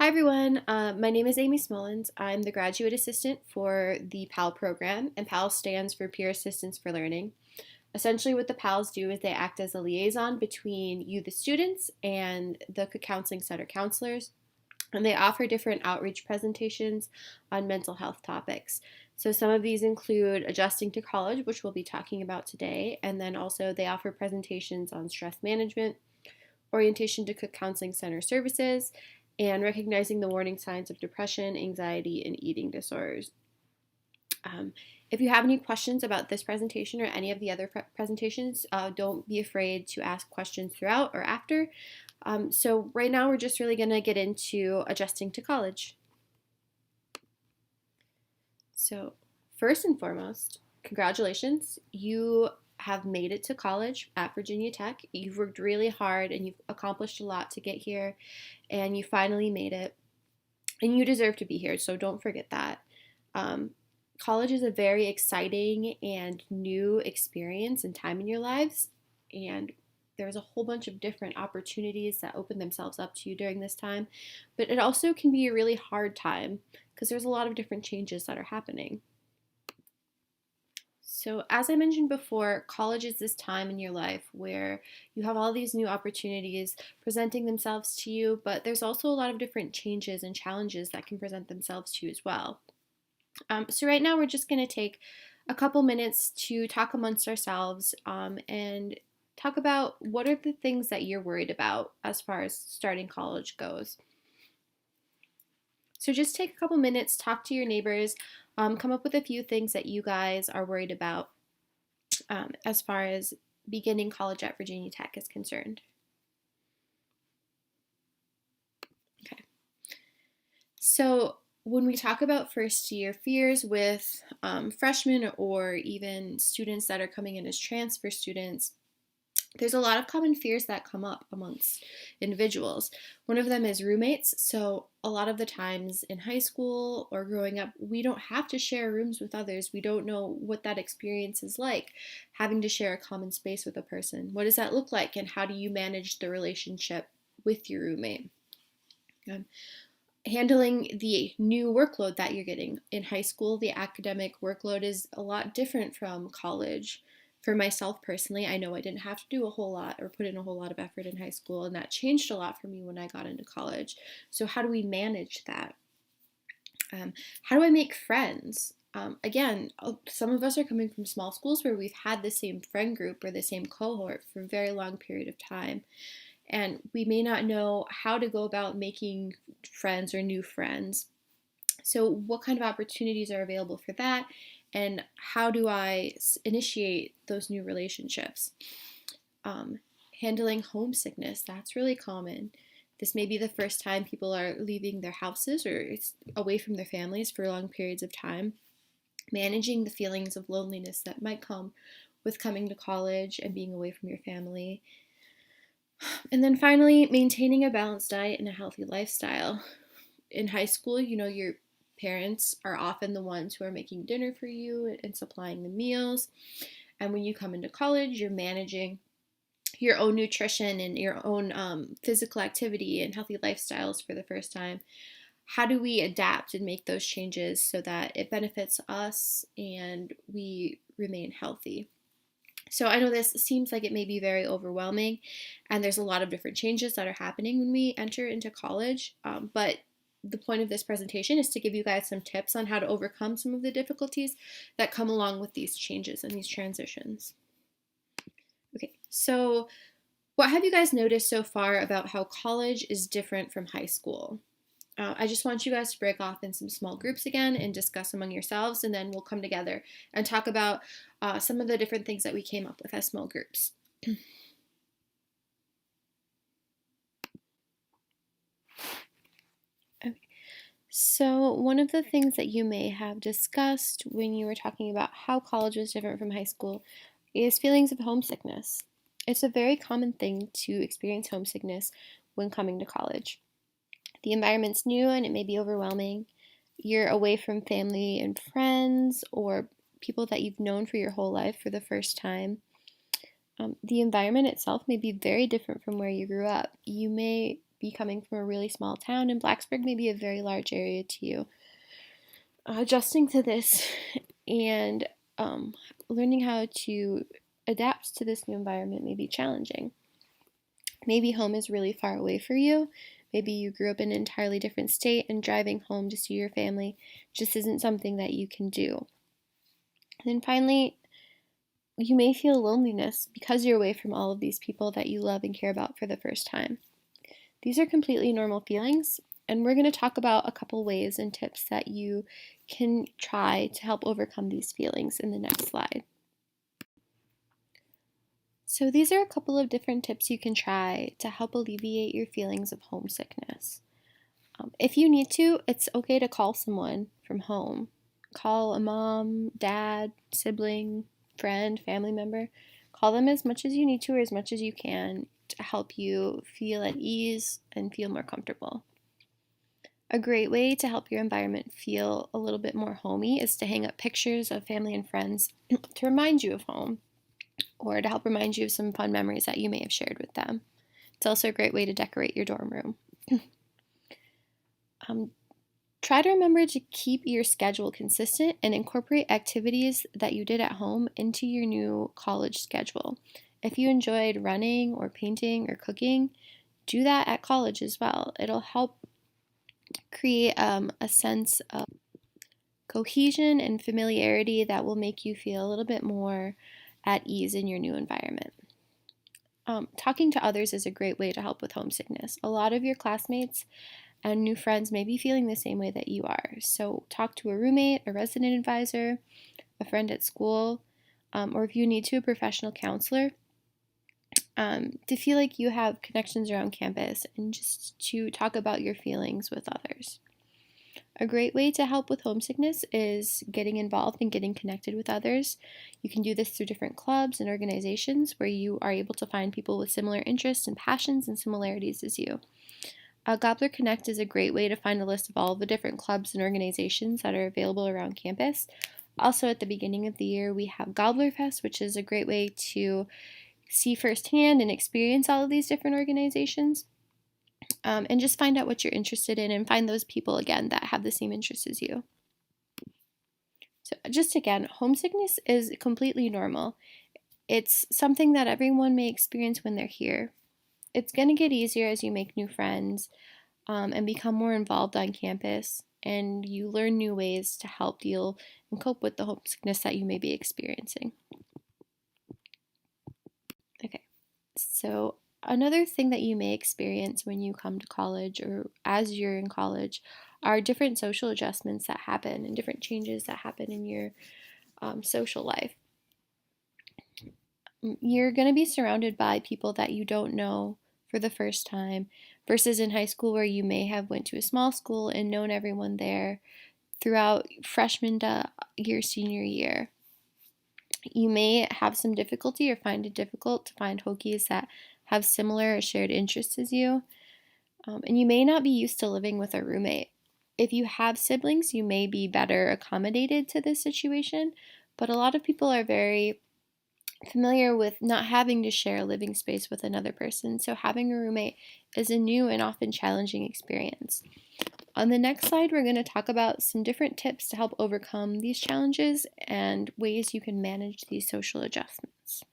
Hi everyone, my name is Amy Smullins. I'm the graduate assistant for the PAL program, and PAL stands for Peer Assistance for Learning. Essentially what the PALs do is they act as a liaison between you, the students, and the counseling center counselors, and they offer different outreach presentations on mental health topics. So some of these include adjusting to college, which we'll be talking about today, and then also they offer presentations on stress management, orientation to counseling center services, and recognizing the warning signs of depression, anxiety, and eating disorders. If you have any questions about this presentation or any of the other presentations, don't be afraid to ask questions throughout or after. So right now we're just really going to get into adjusting to college. So first and foremost, congratulations. You have made it to college at Virginia Tech. You've worked really hard and you've accomplished a lot to get here, and you finally made it. And you deserve to be here, so don't forget that. College is a very exciting and new experience and time in your lives, and there's a whole bunch of different opportunities that open themselves up to you during this time. But it also can be a really hard time because there's a lot of different changes that are happening. So, as I mentioned before, college is this time in your life where you have all these new opportunities presenting themselves to you, but there's also a lot of different changes and challenges that can present themselves to you as well. So, right now, we're just going to take a couple minutes to talk amongst ourselves and talk about what are the things that you're worried about as far as starting college goes. So just take a couple minutes, talk to your neighbors, come up with a few things that you guys are worried about as far as beginning college at Virginia Tech is concerned. Okay. So when we talk about first year fears with freshmen or even students that are coming in as transfer students, there's a lot of common fears that come up amongst individuals. One of them is roommates. So a lot of the times in high school or growing up, we don't have to share rooms with others. We don't know what that experience is like, having to share a common space with a person. What does that look like, and how do you manage the relationship with your roommate? Handling the new workload that you're getting. In high school, the academic workload is a lot different from college. For myself personally, I know I didn't have to do a whole lot or put in a whole lot of effort in high school, and that changed a lot for me when I got into college. So how do we manage that? How do I make friends? Again, some of us are coming from small schools where we've had the same friend group or the same cohort for a very long period of time, and we may not know how to go about making friends or new friends. So what kind of opportunities are available for that? And how do I initiate those new relationships? Handling homesickness, that's really common. This may be the first time people are leaving their houses or away from their families for long periods of time. Managing the feelings of loneliness that might come with coming to college and being away from your family. And then finally, maintaining a balanced diet and a healthy lifestyle. In high school, your parents are often the ones who are making dinner for you and supplying the meals. And when you come into college, you're managing your own nutrition and your own physical activity and healthy lifestyles for the first time. How do we adapt and make those changes so that it benefits us and we remain healthy? So I know this seems like it may be very overwhelming, and there's a lot of different changes that are happening when we enter into college, but the point of this presentation is to give you guys some tips on how to overcome some of the difficulties that come along with these changes and these transitions. Okay, so what have you guys noticed so far about how college is different from high school? I just want you guys to break off in some small groups again and discuss among yourselves, and then we'll come together and talk about some of the different things that we came up with as small groups. Okay. So one of the things that you may have discussed when you were talking about how college was different from high school is feelings of homesickness. It's a very common thing to experience homesickness when coming to college. The environment's new and it may be overwhelming. You're away from family and friends or people that you've known for your whole life for the first time. The environment itself may be very different from where you grew up. You may be coming from a really small town, and Blacksburg may be a very large area to you. Adjusting to this and learning how to adapt to this new environment may be challenging. Maybe home is really far away for you. Maybe you grew up in an entirely different state and driving home to see your family just isn't something that you can do. And then finally, you may feel loneliness because you're away from all of these people that you love and care about for the first time. These are completely normal feelings, and we're going to talk about a couple ways and tips that you can try to help overcome these feelings in the next slide. So these are a couple of different tips you can try to help alleviate your feelings of homesickness. If you need to, it's okay to call someone from home. Call a mom, dad, sibling, friend, family member. Call them as much as you need to or as much as you can to help you feel at ease and feel more comfortable. A great way to help your environment feel a little bit more homey is to hang up pictures of family and friends to remind you of home, or to help remind you of some fun memories that you may have shared with them. It's also a great way to decorate your dorm room. Try to remember to keep your schedule consistent and incorporate activities that you did at home into your new college schedule. If you enjoyed running or painting or cooking, do that at college as well. It'll help create a sense of cohesion and familiarity that will make you feel a little bit more at ease in your new environment. Talking to others is a great way to help with homesickness. A lot of your classmates and new friends may be feeling the same way that you are. So talk to a roommate, a resident advisor, a friend at school, or if you need to, a professional counselor, to feel like you have connections around campus and just to talk about your feelings with others. A great way to help with homesickness is getting involved and getting connected with others. You can do this through different clubs and organizations where you are able to find people with similar interests and passions and similarities as you. Gobbler Connect is a great way to find a list of all the different clubs and organizations that are available around campus. Also, at the beginning of the year, we have Gobbler Fest, which is a great way to see firsthand and experience all of these different organizations. And just find out what you're interested in and find those people again that have the same interests as you. So just again, homesickness is completely normal. It's something that everyone may experience when they're here. It's going to get easier as you make new friends and become more involved on campus, and you learn new ways to help deal and cope with the homesickness that you may be experiencing. Okay, so another thing that you may experience when you come to college or as you're in college are different social adjustments that happen and different changes that happen in your social life. You're going to be surrounded by people that you don't know for the first time versus in high school where you may have went to a small school and known everyone there throughout freshman to your senior year. You may have some difficulty or find it difficult to find Hokies that have similar or shared interests as you, and you may not be used to living with a roommate. If you have siblings, you may be better accommodated to this situation, but a lot of people are very familiar with not having to share a living space with another person, so having a roommate is a new and often challenging experience. On the next slide, we're going to talk about some different tips to help overcome these challenges and ways you can manage these social adjustments.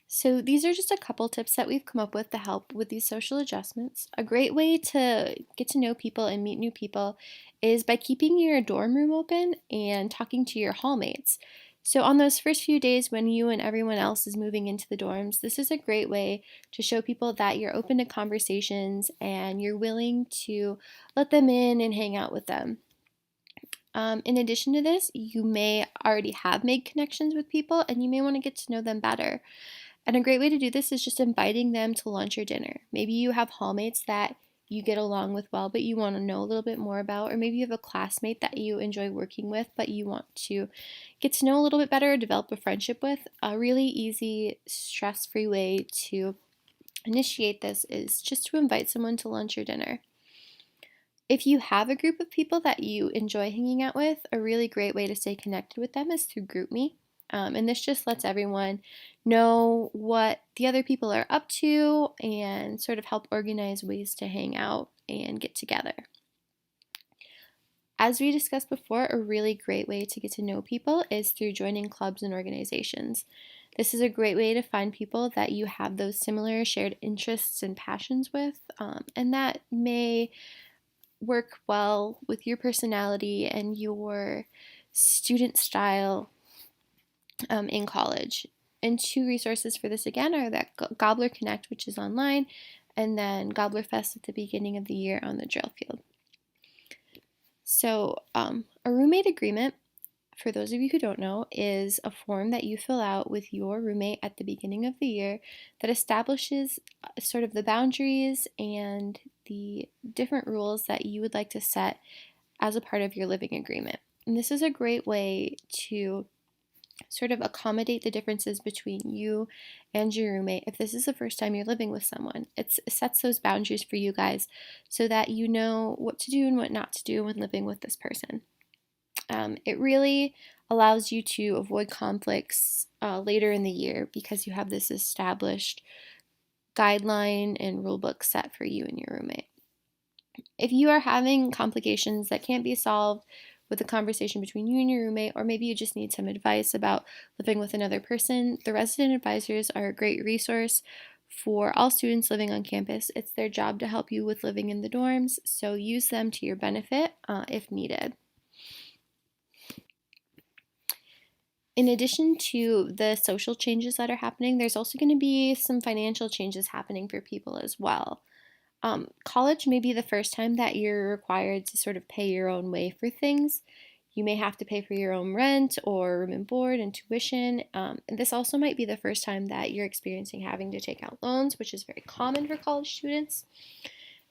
So these are just a couple tips that we've come up with to help with these social adjustments. A great way to get to know people and meet new people is by keeping your dorm room open and talking to your hallmates. So on those first few days when you and everyone else is moving into the dorms, this is a great way to show people that you're open to conversations and you're willing to let them in and hang out with them. In addition to this, you may already have made connections with people and you may want to get to know them better. And a great way to do this is just inviting them to lunch or dinner. Maybe you have hallmates that you get along with well, but you want to know a little bit more about, or maybe you have a classmate that you enjoy working with, but you want to get to know a little bit better, develop a friendship with. A really easy, stress-free way to initiate this is just to invite someone to lunch or dinner. If you have a group of people that you enjoy hanging out with, a really great way to stay connected with them is through GroupMe. And this just lets everyone know what the other people are up to and sort of help organize ways to hang out and get together. As we discussed before, a really great way to get to know people is through joining clubs and organizations. This is a great way to find people that you have those similar shared interests and passions with, and that may work well with your personality and your student style in college. And two resources for this again are that Gobbler Connect, which is online, and then Gobbler Fest at the beginning of the year on the drill field. So, a roommate agreement, for those of you who don't know, is a form that you fill out with your roommate at the beginning of the year that establishes sort of the boundaries and the different rules that you would like to set as a part of your living agreement. And this is a great way to sort of accommodate the differences between you and your roommate if this is the first time you're living with someone. It sets those boundaries for you guys so that you know what to do and what not to do when living with this person. It really allows you to avoid conflicts later in the year because you have this established guideline and rule book set for you and your roommate. If you are having complications that can't be solved with a conversation between you and your roommate, or maybe you just need some advice about living with another person, the resident advisors are a great resource for all students living on campus. It's their job to help you with living in the dorms, so use them to your benefit if needed. In addition to the social changes that are happening, there's also going to be some financial changes happening for people as well. College may be the first time that you're required to sort of pay your own way for things. You may have to pay for your own rent or room and board and tuition. And this also might be the first time that you're experiencing having to take out loans, which is very common for college students.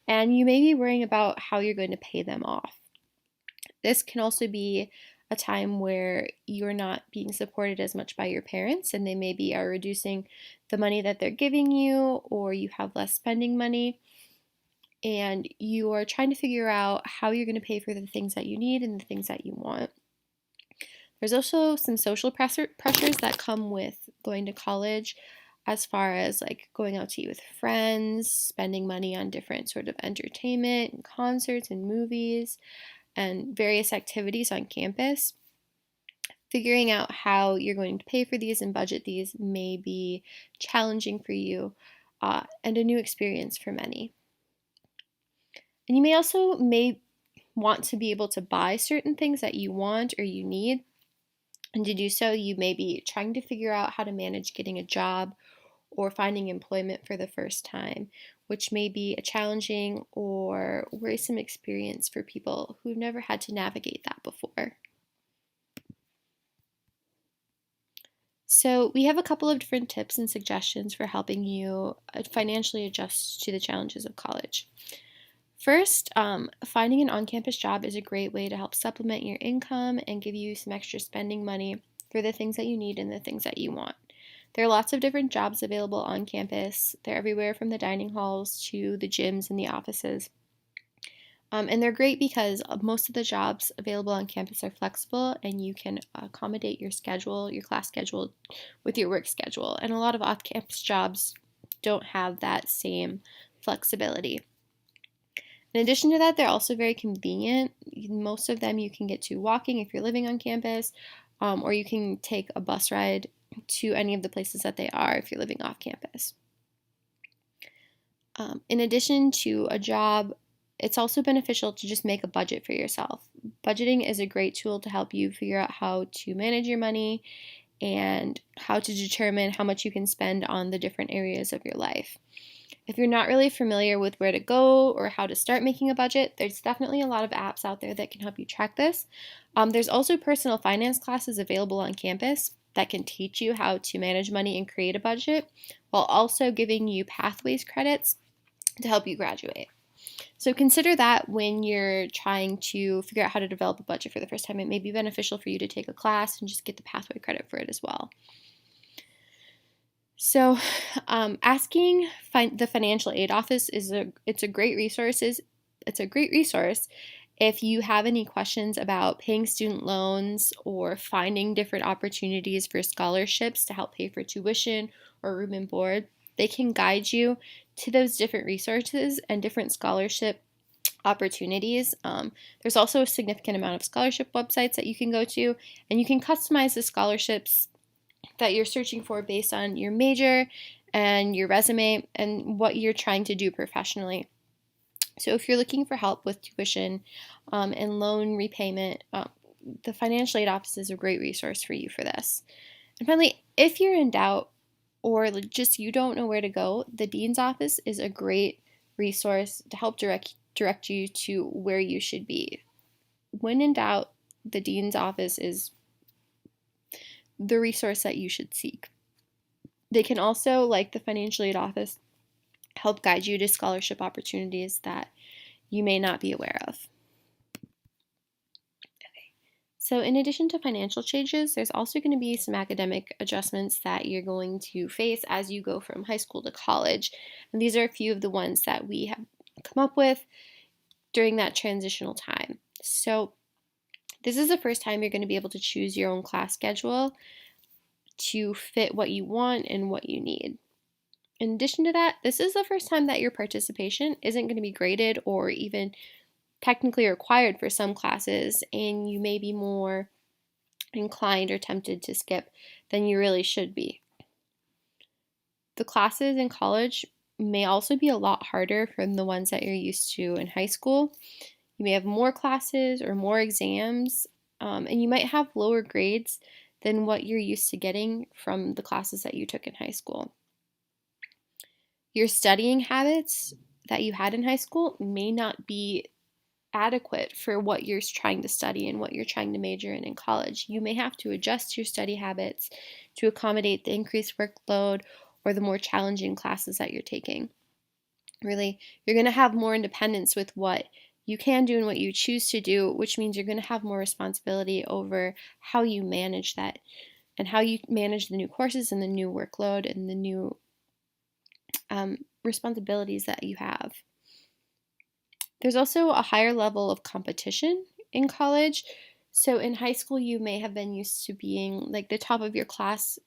And you may be worrying about how you're going to pay them off. This can also be a time where you're not being supported as much by your parents, and they maybe are reducing the money that they're giving you, or you have less spending money. And you are trying to figure out how you're going to pay for the things that you need and the things that you want. There's also some social pressures that come with going to college, as far as like going out to eat with friends, spending money on different sort of entertainment and concerts and movies and various activities on campus. Figuring out how you're going to pay for these and budget these may be challenging for you and a new experience for many. And you may want to be able to buy certain things that you want or you need. And to do so, you may be trying to figure out how to manage getting a job or finding employment for the first time, which may be a challenging or worrisome experience for people who've never had to navigate that before. So we have a couple of different tips and suggestions for helping you financially adjust to the challenges of college. First, finding an on-campus job is a great way to help supplement your income and give you some extra spending money for the things that you need and the things that you want. There are lots of different jobs available on campus. They're everywhere from the dining halls to the gyms and the offices. And they're great because most of the jobs available on campus are flexible and you can accommodate your schedule, your class schedule, with your work schedule. And a lot of off-campus jobs don't have that same flexibility. In addition to that, they're also very convenient. Most of them you can get to walking if you're living on campus, or you can take a bus ride to any of the places that they are if you're living off campus. In addition to a job, it's also beneficial to just make a budget for yourself. Budgeting is a great tool to help you figure out how to manage your money and how to determine how much you can spend on the different areas of your life. If you're not really familiar with where to go or how to start making a budget, there's definitely a lot of apps out there that can help you track this. There's also personal finance classes available on campus that can teach you how to manage money and create a budget, while also giving you pathways credits to help you graduate. So consider that when you're trying to figure out how to develop a budget for the first time. It may be beneficial for you to take a class and just get the pathway credit for it as well. So asking the financial aid office it's a great resource. It's a great resource, If you have any questions about paying student loans or finding different opportunities for scholarships to help pay for tuition or room and board, they can guide you to those different resources and different scholarship opportunities. There's also a significant amount of scholarship websites that you can go to, and you can customize the scholarships that you're searching for based on your major and your resume and what you're trying to do professionally. So if you're looking for help with tuition and loan repayment, the financial aid office is a great resource for you for this. And finally, if you're in doubt or just you don't know where to go, the dean's office is a great resource to help direct you to where you should be. When in doubt, the dean's office is the resource that you should seek. They can also, like the financial aid office, help guide you to scholarship opportunities that you may not be aware of. Okay. So in addition to financial changes, there's also going to be some academic adjustments that you're going to face as you go from high school to college. And these are a few of the ones that we have come up with during that transitional time. So this is the first time you're going to be able to choose your own class schedule to fit what you want and what you need. In addition to that, this is the first time that your participation isn't going to be graded or even technically required for some classes, and you may be more inclined or tempted to skip than you really should be. The classes in college may also be a lot harder from the ones that you're used to in high school. You may have more classes or more exams, and you might have lower grades than what you're used to getting from the classes that you took in high school. Your studying habits that you had in high school may not be adequate for what you're trying to study and what you're trying to major in college. You may have to adjust your study habits to accommodate the increased workload or the more challenging classes that you're taking. Really, you're going to have more independence with what you can do and what you choose to do, which means you're going to have more responsibility over how you manage that and how you manage the new courses and the new workload and the new responsibilities that you have. There's also a higher level of competition in college. So in high school, you may have been used to being like the top of your class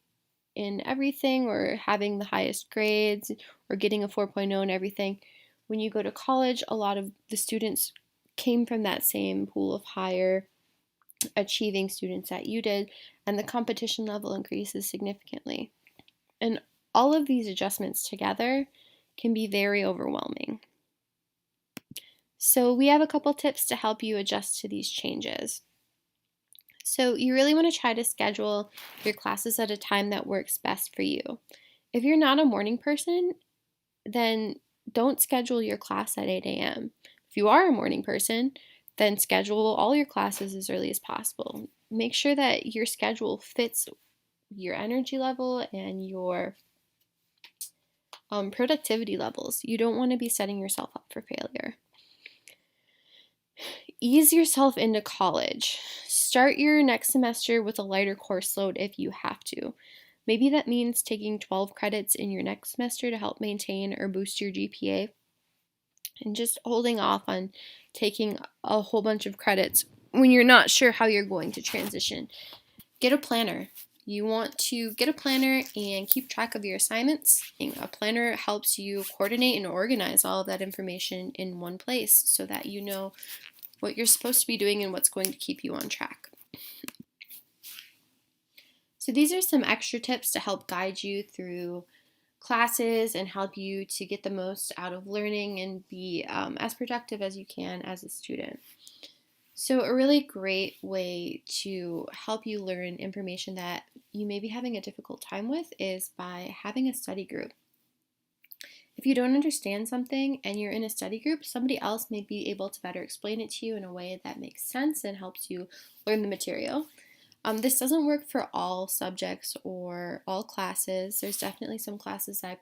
in everything or having the highest grades or getting a 4.0 in everything. When you go to college, a lot of the students came from that same pool of higher achieving students that you did, and the competition level increases significantly. And all of these adjustments together can be very overwhelming. So we have a couple tips to help you adjust to these changes. So you really want to try to schedule your classes at a time that works best for you. If you're not a morning person, then don't schedule your class at 8 a.m. If you are a morning person, then schedule all your classes as early as possible. Make sure that your schedule fits your energy level and your productivity levels. You don't want to be setting yourself up for failure. Ease yourself into college. Start your next semester with a lighter course load if you have to. Maybe that means taking 12 credits in your next semester to help maintain or boost your GPA, and just holding off on taking a whole bunch of credits when you're not sure how you're going to transition. Get a planner. You want to get a planner and keep track of your assignments. A planner helps you coordinate and organize all of that information in one place so that you know what you're supposed to be doing and what's going to keep you on track. So these are some extra tips to help guide you through classes and help you to get the most out of learning and be as productive as you can as a student. So a really great way to help you learn information that you may be having a difficult time with is by having a study group. If you don't understand something and you're in a study group, somebody else may be able to better explain it to you in a way that makes sense and helps you learn the material. This doesn't work for all subjects or all classes. There's definitely some classes that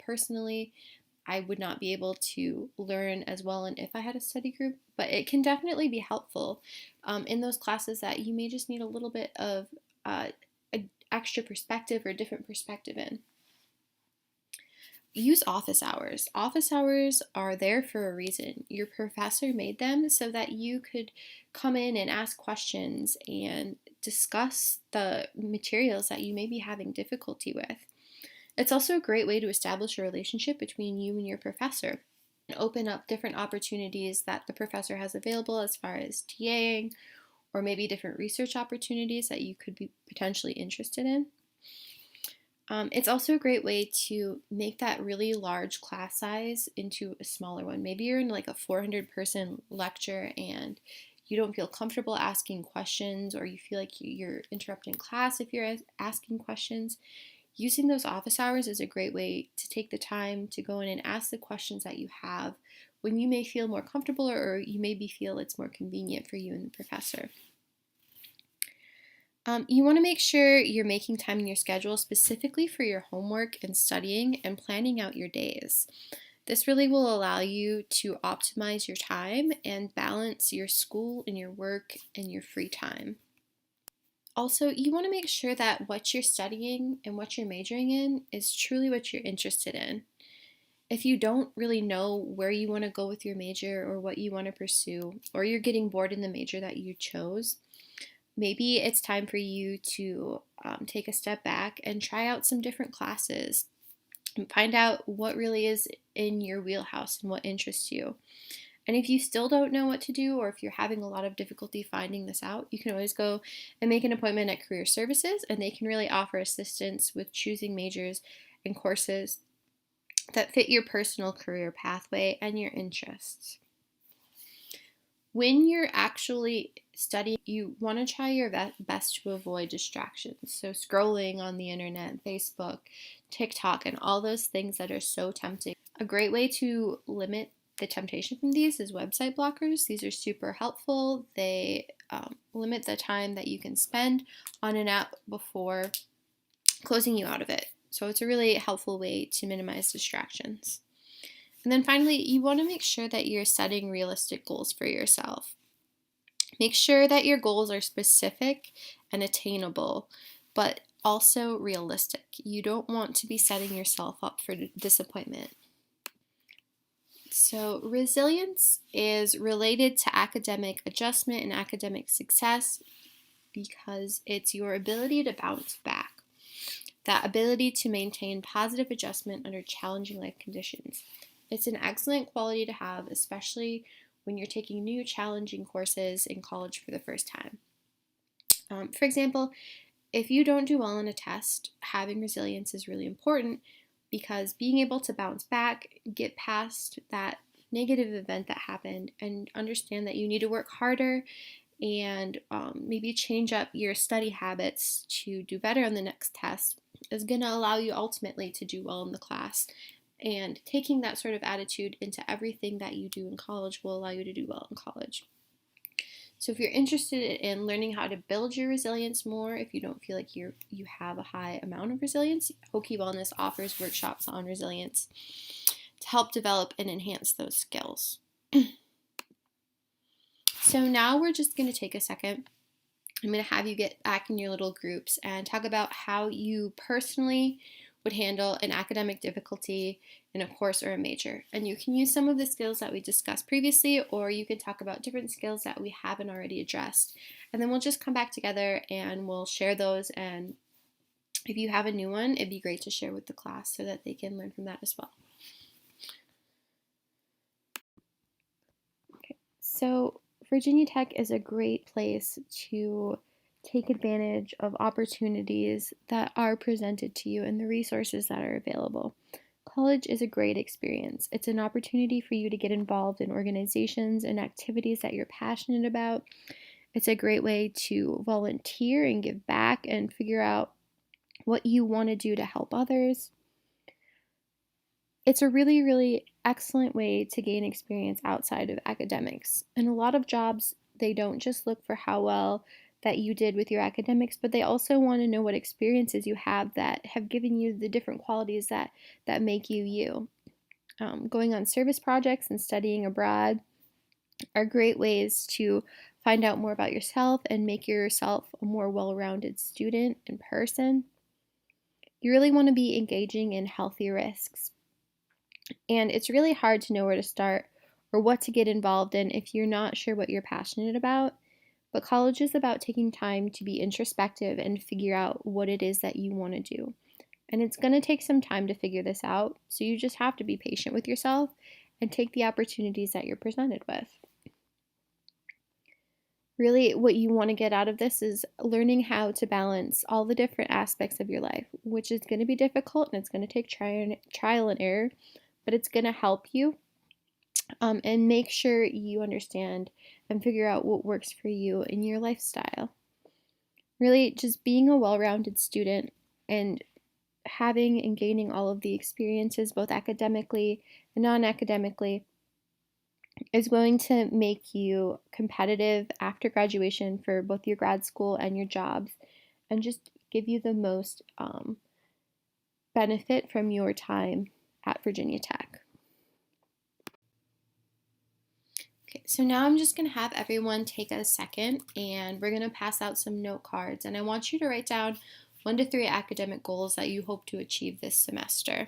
I would not be able to learn as well and if I had a study group, but it can definitely be helpful in those classes that you may just need a little bit of extra perspective or different perspective in. use office hours. Office hours are there for a reason. Your professor made them so that you could come in and ask questions and discuss the materials that you may be having difficulty with. It's also a great way to establish a relationship between you and your professor and open up different opportunities that the professor has available as far as TAing or maybe different research opportunities that you could be potentially interested in. It's also a great way to make that really large class size into a smaller one. Maybe you're in like a 400-person lecture and you don't feel comfortable asking questions, or you feel like you're interrupting class if you're asking questions. Using those office hours is a great way to take the time to go in and ask the questions that you have when you may feel more comfortable, or you maybe feel it's more convenient for you and the professor. You want to make sure you're making time in your schedule specifically for your homework and studying and planning out your days. This really will allow you to optimize your time and balance your school and your work and your free time. Also, you want to make sure that what you're studying and what you're majoring in is truly what you're interested in. If you don't really know where you want to go with your major or what you want to pursue, or you're getting bored in the major that you chose, maybe it's time for you to take a step back and try out some different classes and find out what really is in your wheelhouse and what interests you. And if you still don't know what to do, or if you're having a lot of difficulty finding this out, you can always go and make an appointment at Career Services, and they can really offer assistance with choosing majors and courses that fit your personal career pathway and your interests. When you're actually studying, you want to try your best to avoid distractions. So scrolling on the internet, Facebook, TikTok, and all those things that are so tempting. A great way to limit the temptation from these is website blockers. These are super helpful. They limit the time that you can spend on an app before closing you out of it. So it's a really helpful way to minimize distractions. And then finally, you want to make sure that you're setting realistic goals for yourself. Make sure that your goals are specific and attainable, but also realistic. You don't want to be setting yourself up for disappointment. So resilience is related to academic adjustment and academic success because it's your ability to bounce back, that ability to maintain positive adjustment under challenging life conditions. It's an excellent quality to have, especially when you're taking new challenging courses in college for the first time. For example, if you don't do well on a test, having resilience is really important because being able to bounce back, get past that negative event that happened, and understand that you need to work harder and maybe change up your study habits to do better on the next test is going to allow you ultimately to do well in the class. And taking that sort of attitude into everything that you do in college will allow you to do well in college. So if you're interested in learning how to build your resilience more, if you don't feel like you have a high amount of resilience, Oki Wellness offers workshops on resilience to help develop and enhance those skills. So now we're just going to take a second. I'm going to have you get back in your little groups and talk about how you personally would handle an academic difficulty in a course or a major. And you can use some of the skills that we discussed previously, or you can talk about different skills that we haven't already addressed. And then we'll just come back together and we'll share those. And if you have a new one, it'd be great to share with the class so that they can learn from that as well. Okay, so Virginia Tech is a great place to take advantage of opportunities that are presented to you and the resources that are available. College is a great experience. It's an opportunity for you to get involved in organizations and activities that you're passionate about. It's a great way to volunteer and give back and figure out what you want to do to help others. It's a really, really excellent way to gain experience outside of academics. And a lot of jobs, they don't just look for how well that you did with your academics, but they also want to know what experiences you have that have given you the different qualities that make you you. Going on service projects and studying abroad are great ways to find out more about yourself and make yourself a more well-rounded student and person. You really want to be engaging in healthy risks. And it's really hard to know where to start or what to get involved in if you're not sure what you're passionate about. But college is about taking time to be introspective and figure out what it is that you want to do. And it's going to take some time to figure this out, so you just have to be patient with yourself and take the opportunities that you're presented with. Really, what you want to get out of this is learning how to balance all the different aspects of your life, which is going to be difficult and it's going to take trial and error, but it's going to help you, and make sure you understand and figure out what works for you in your lifestyle. Really, just being a well rounded student and having and gaining all of the experiences, both academically and non academically, is going to make you competitive after graduation for both your grad school and your jobs, and just give you the most benefit from your time at Virginia Tech. Okay, so now I'm just going to have everyone take a second and we're going to pass out some note cards, and I want you to write down 1 to 3 academic goals that you hope to achieve this semester.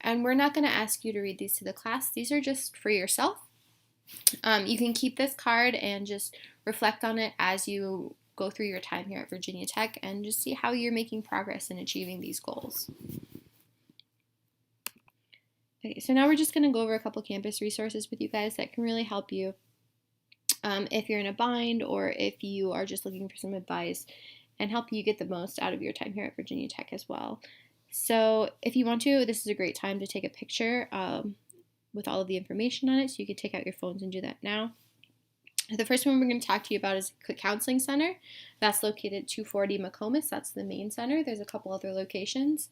And we're not going to ask you to read these to the class. These are just for yourself. You can keep this card and just reflect on it as you go through your time here at Virginia Tech and just see how you're making progress in achieving these goals. Okay, so now we're just going to go over a couple campus resources with you guys that can really help you if you're in a bind or if you are just looking for some advice, and help you get the most out of your time here at Virginia Tech as well. So if you want to, this is a great time to take a picture with all of the information on it, so you can take out your phones and do that now. The first one we're going to talk to you about is Cook Counseling Center. That's located at 240 McComas. That's the main center. There's a couple other locations.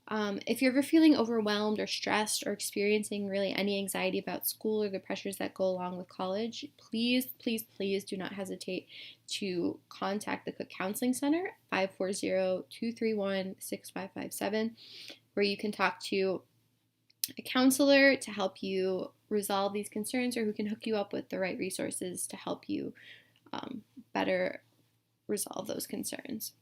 If you're ever feeling overwhelmed or stressed or experiencing really any anxiety about school or the pressures that go along with college, please, please, please do not hesitate to contact the Cook Counseling Center, 540-231-6557, where you can talk to a counselor to help you resolve these concerns, or who can hook you up with the right resources to help you better resolve those concerns.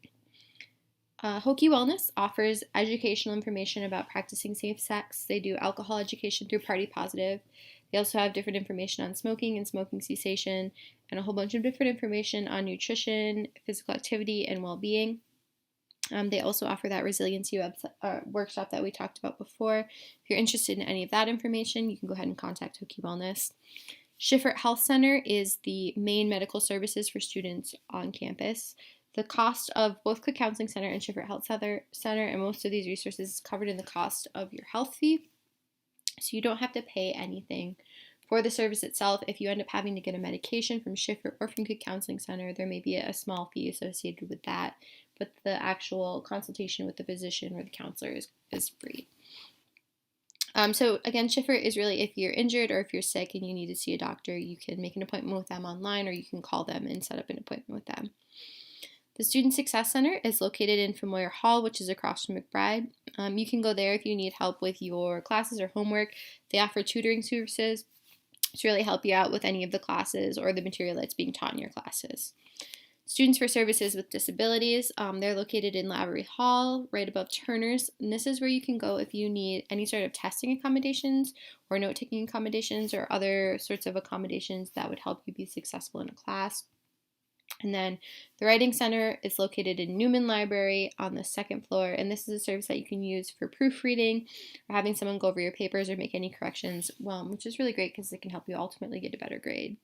Hokie Wellness offers educational information about practicing safe sex. They do alcohol education through Party Positive. They also have different information on smoking and smoking cessation, and a whole bunch of different information on nutrition, physical activity, and well-being. They also offer that resiliency workshop that we talked about before. If you're interested in any of that information, you can go ahead and contact Hokie Wellness. Schifferett Health Center is the main medical services for students on campus. The cost of both Cook Counseling Center and Schifferett Health Center and most of these resources is covered in the cost of your health fee. So you don't have to pay anything for the service itself. If you end up having to get a medication from Schifferett or from Cook Counseling Center, there may be a small fee associated with that, but the actual consultation with the physician or the counselor is free. So again, Schifferett is really if you're injured or if you're sick and you need to see a doctor, you can make an appointment with them online, or you can call them and set up an appointment with them. The Student Success Center is located in Famoyer Hall, which is across from McBride. You can go there if you need help with your classes or homework. They offer tutoring services to really help you out with any of the classes or the material that's being taught in your classes. Students for Services with Disabilities, they're located in Lavery Hall, right above Turner's, and this is where you can go if you need any sort of testing accommodations or note-taking accommodations or other sorts of accommodations that would help you be successful in a class. And then the Writing Center is located in Newman Library on the 2nd floor, and this is a service that you can use for proofreading or having someone go over your papers or make any corrections, which is really great because it can help you ultimately get a better grade.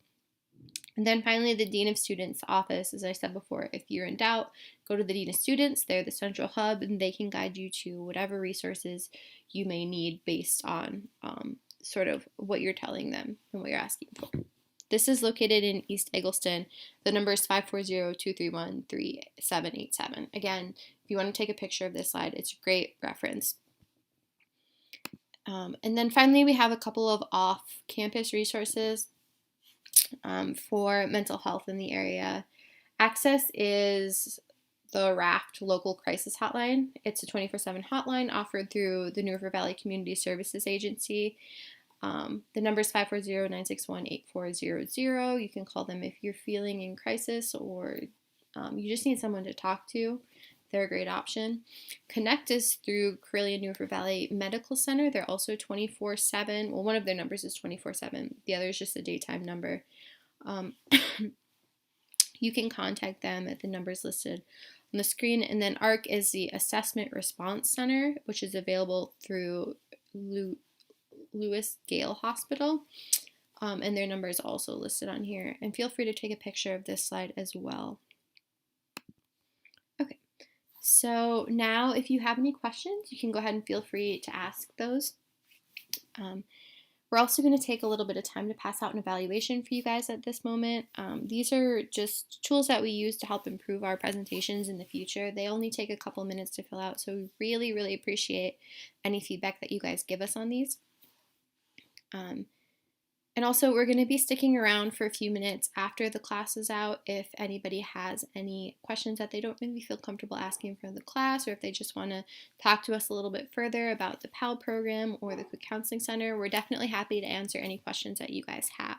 And then finally, the Dean of Students office. As I said before, if you're in doubt, go to the Dean of Students. They're the central hub, and they can guide you to whatever resources you may need based on sort of what you're telling them and what you're asking for. This is located in East Eggleston. The number is 540-231-3787. Again, if you want to take a picture of this slide, it's a great reference. And then finally, we have a couple of off-campus resources for mental health in the area. Access is the RAFT Local Crisis Hotline. It's a 24/7 hotline offered through the New River Valley Community Services Agency. The number is 540-961-8400. You can call them if you're feeling in crisis or you just need someone to talk to. they're a great option. Connect is through Carilion River Valley Medical Center. They're also 24/7. Well, one of their numbers is 24/7. The other is just a daytime number. You can contact them at the numbers listed on the screen. And then ARC is the Assessment Response Center, which is available through Lewis Gale Hospital. And their number is also listed on here. And feel free to take a picture of this slide as well. Okay, so now if you have any questions, you can go ahead and feel free to ask those. We're also going to take a little bit of time to pass out an evaluation for you guys at this moment. These are just tools that we use to help improve our presentations in the future. They only take a couple minutes to fill out, so we really, really appreciate any feedback that you guys give us on these. And also, we're going to be sticking around for a few minutes after the class is out if anybody has any questions that they don't maybe feel comfortable asking in front of the class, or if they just want to talk to us a little bit further about the PAL program or the Quick Counseling Center. We're definitely happy to answer any questions that you guys have.